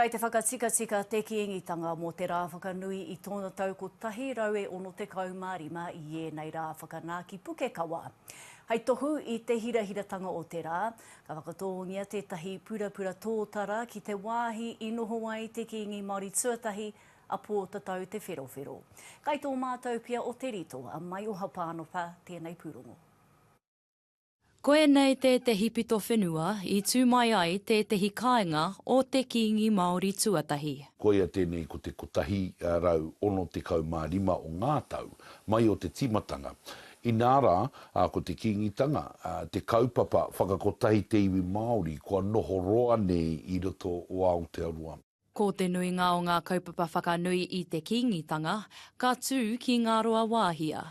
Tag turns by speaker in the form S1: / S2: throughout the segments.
S1: Kei te whakatika te Kīngitanga mō te rā whakanui i tōna tau ko tahi raue ono te kaumārima i ēnei rā whakanā ki Pukekawa. Hei tohu i te hirahiratanga o te rā, ka whakatōngia tētahi purapura Tōtara ki te wāhi i noho ai te Kīngi Māori tuatahi a Potatau Te Wherowhero. Kei tō mātou pia o te rito a mai o hapānopa tēnei pūrongo.
S2: Koe nei te hipito whenua i tū mai ai te kāinga o te Kīngi Māori tuatahi.
S3: Koia tēnei ko te kotahi rau ono te kaumārima o ngā tau, mai o te timatanga. I nāra, ko te Kīngitanga, te kaupapa whakakotahi te iwi Māori, kua noho roa nei i roto o Aotearoa.
S2: Ko te nuinga o ngā kaupapa whakanui i te Kīngitanga, ka tū ki ngā roa wāhia.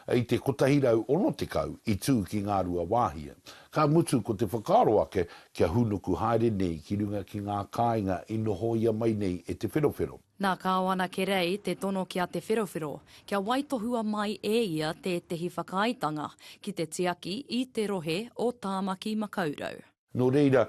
S3: I te kotahi rau ono te kau i tū ki ngā rua wāhia. Ka mutu ko te whakaro ake kia hunuku haere nei ki runga ki ngā kāinga i noho ia mai nei e te wherowhero.
S2: Nā kāwana ke rei te tono kia te wherowhero, kia waitohua mai e ia te tehi whakaaitanga ki te tiaki i te rohe o tāmaki makaurau.
S3: Nō reira,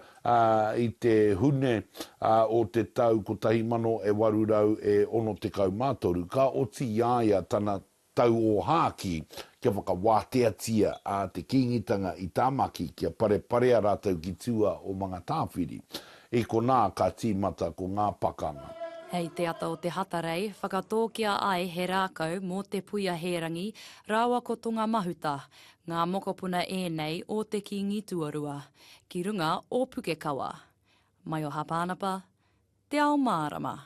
S3: i te hune o te tau kotahi mano e warurau e ono te kau mātoru, ka oti iaia tana tau o hāki kia whakawāteatia a te Kīngitanga i tāmaki kia pare a rātau ki tua o mga tāwhiri. E ko nā ka tīmata ko ngā pakanga.
S2: Hei te ata o te hatarei, whakatōkia ai he rākau mō te puia herangi, rāua ko tonga mahuta, ngā mokopuna ēnei o te Kīngi tuarua, ki runga o Pukekawa. Mai o hapānapa, te ao mārama.